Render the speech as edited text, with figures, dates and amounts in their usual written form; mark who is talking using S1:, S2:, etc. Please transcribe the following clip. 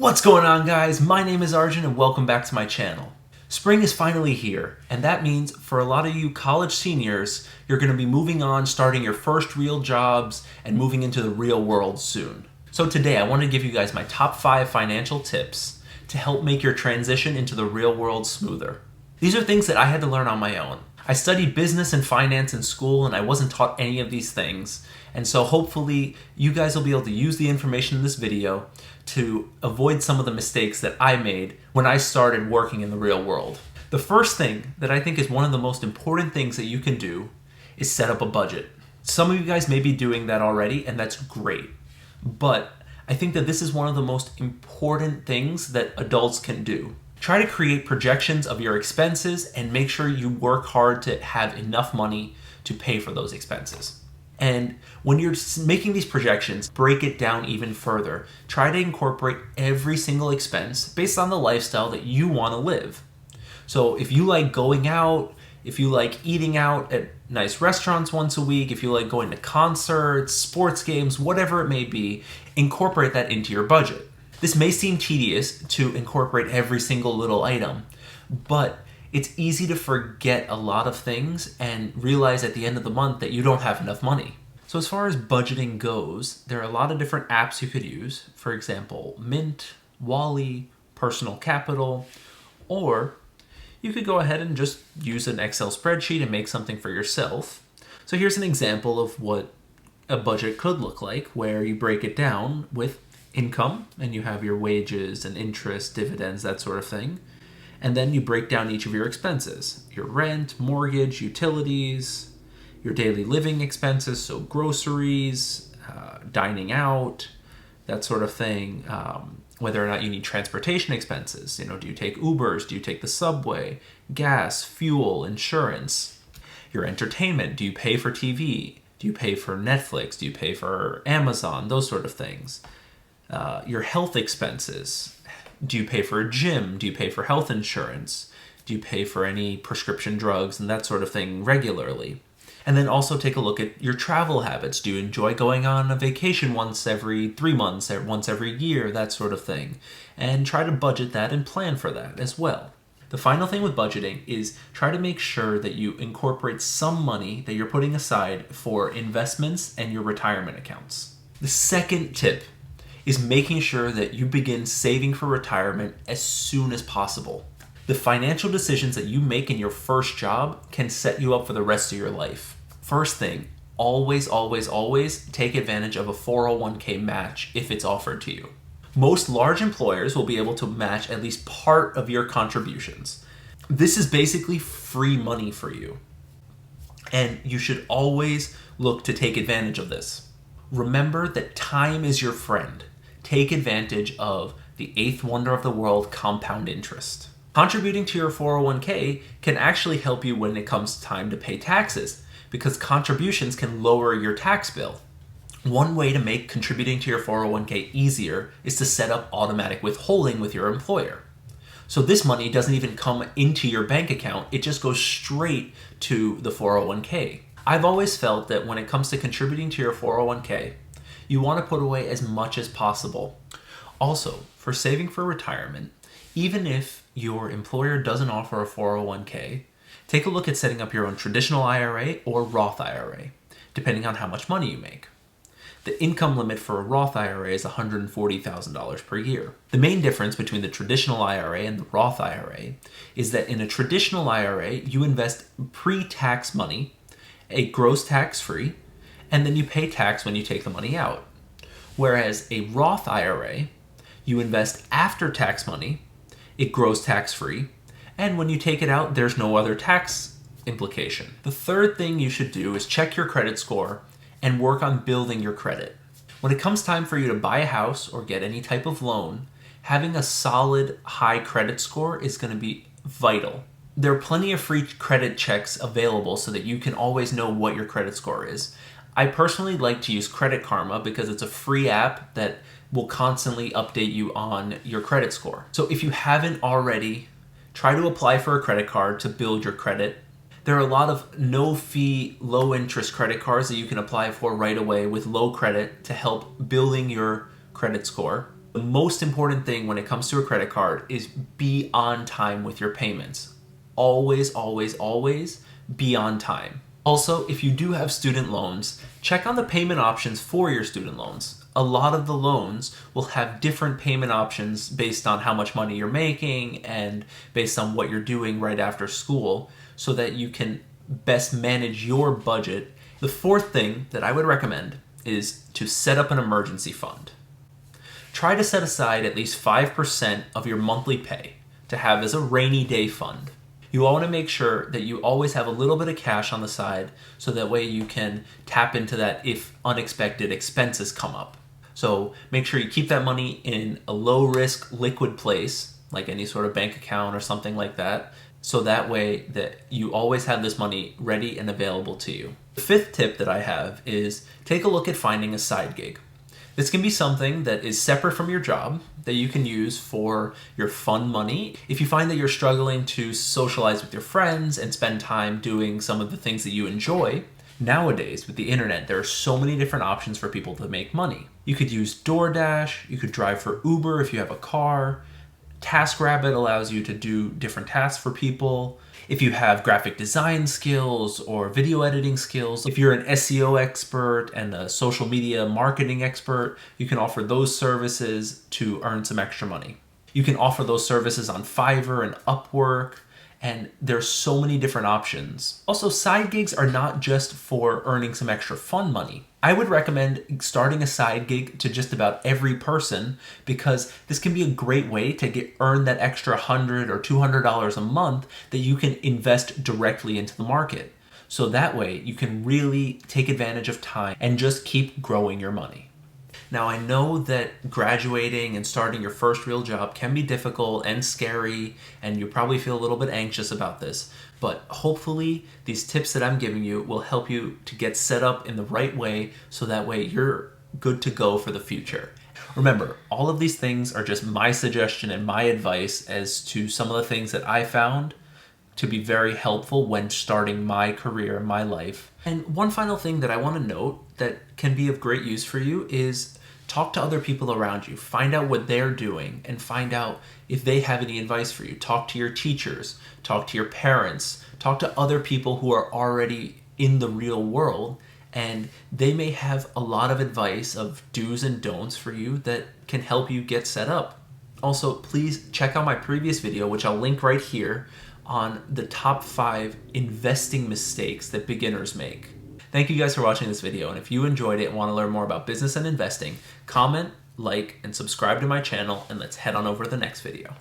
S1: What's going on, guys? My name is Arjun and welcome back to my channel. Spring is finally here, and that means for a lot of you college seniors, you're going to be moving on, starting your first real jobs, and moving into the real world soon. So today I want to give you guys my top 5 financial tips to help make your transition into the real world smoother. These are things that I had to learn on my own. I studied business and finance in school and I wasn't taught any of these things. And so hopefully you guys will be able to use the information in this video to avoid some of the mistakes that I made when I started working in the real world. The first thing that I think is one of the most important things that you can do is set up a budget. Some of you guys may be doing that already, and that's great. But I think that this is one of the most important things that adults can do. Try to create projections of your expenses and make sure you work hard to have enough money to pay for those expenses. And when you're making these projections, break it down even further. Try to incorporate every single expense based on the lifestyle that you want to live. So if you like going out, if you like eating out at nice restaurants once a week, if you like going to concerts, sports games, whatever it may be, incorporate that into your budget. This may seem tedious to incorporate every single little item, but it's easy to forget a lot of things and realize at the end of the month that you don't have enough money. So as far as budgeting goes, there are a lot of different apps you could use. For example, Mint, Wally, Personal Capital, or you could go ahead and just use an Excel spreadsheet and make something for yourself. So here's an example of what a budget could look like, where you break it down with income and you have your wages and interest, dividends, that sort of thing. And then you break down each of your expenses, your rent, mortgage, utilities, your daily living expenses, so groceries, dining out, that sort of thing. Whether or not you need transportation expenses, do you take Ubers, do you take the subway, gas, fuel, insurance, your entertainment, do you pay for TV, do you pay for Netflix, do you pay for Amazon, those sort of things. Your health expenses. Do you pay for a gym? Do you pay for health insurance? Do you pay for any prescription drugs and that sort of thing regularly? And then also take a look at your travel habits. Do you enjoy going on a vacation once every 3 months, or once every year, that sort of thing? And try to budget that and plan for that as well. The final thing with budgeting is try to make sure that you incorporate some money that you're putting aside for investments and your retirement accounts. The second tip is making sure that you begin saving for retirement as soon as possible. The financial decisions that you make in your first job can set you up for the rest of your life. First thing, always take advantage of a 401k match if it's offered to you. Most large employers will be able to match at least part of your contributions. This is basically free money for you, and you should always look to take advantage of this. Remember that time is your friend. Take advantage of the 8th wonder of the world, compound interest. Contributing to your 401k can actually help you when it comes time to pay taxes, because contributions can lower your tax bill. One way to make contributing to your 401k easier is to set up automatic withholding with your employer. So this money doesn't even come into your bank account, it just goes straight to the 401k. I've always felt that when it comes to contributing to your 401k, you want to put away as much as possible. Also, for saving for retirement, even if your employer doesn't offer a 401k, take a look at setting up your own traditional IRA or Roth IRA, depending on how much money you make. The income limit for a Roth IRA is $140,000 per year. The main difference between the traditional IRA and the Roth IRA is that in a traditional IRA, you invest pre-tax money, a gross tax-free, and then you pay tax when you take the money out. Whereas a Roth IRA, you invest after tax money, it grows tax-free, and when you take it out, there's no other tax implication. The third thing you should do is check your credit score and work on building your credit. When it comes time for you to buy a house or get any type of loan, having a solid high credit score is going to be vital. There are plenty of free credit checks available so that you can always know what your credit score is. I personally like to use Credit Karma because it's a free app that will constantly update you on your credit score. So if you haven't already, try to apply for a credit card to build your credit. There are a lot of no-fee, low-interest credit cards that you can apply for right away with low credit to help building your credit score. The most important thing when it comes to a credit card is be on time with your payments. Always, always, always be on time. Also, if you do have student loans, check on the payment options for your student loans. A lot of the loans will have different payment options based on how much money you're making and based on what you're doing right after school, so that you can best manage your budget. The fourth thing that I would recommend is to set up an emergency fund. Try to set aside at least 5% of your monthly pay to have as a rainy day fund. You want to make sure that you always have a little bit of cash on the side, so that way you can tap into that if unexpected expenses come up. So make sure you keep that money in a low risk liquid place, like any sort of bank account or something like that, so that way that you always have this money ready and available to you. The fifth tip that I have is take a look at finding a side gig. This can be something that is separate from your job that you can use for your fun money. If you find that you're struggling to socialize with your friends and spend time doing some of the things that you enjoy, nowadays with the internet, there are so many different options for people to make money. You could use DoorDash, you could drive for Uber if you have a car. TaskRabbit allows you to do different tasks for people. If you have graphic design skills or video editing skills, if you're an SEO expert and a social media marketing expert, you can offer those services to earn some extra money. You can offer those services on Fiverr and Upwork, and there's so many different options. Also, side gigs are not just for earning some extra fun money. I would recommend starting a side gig to just about every person, because this can be a great way to earn that extra $100 or $200 a month that you can invest directly into the market. So that way you can really take advantage of time and just keep growing your money. Now, I know that graduating and starting your first real job can be difficult and scary, and you probably feel a little bit anxious about this, but hopefully these tips that I'm giving you will help you to get set up in the right way, so that way you're good to go for the future. Remember, all of these things are just my suggestion and my advice as to some of the things that I found to be very helpful when starting my career and my life. And one final thing that I want to note that can be of great use for you is talk to other people around you. Find out what they're doing and find out if they have any advice for you. Talk to your teachers, talk to your parents, talk to other people who are already in the real world, and they may have a lot of advice of do's and don'ts for you that can help you get set up. Also, please check out my previous video, which I'll link right here, on the top 5 investing mistakes that beginners make. Thank you guys for watching this video, and if you enjoyed it and want to learn more about business and investing, comment, like, and subscribe to my channel, and let's head on over to the next video.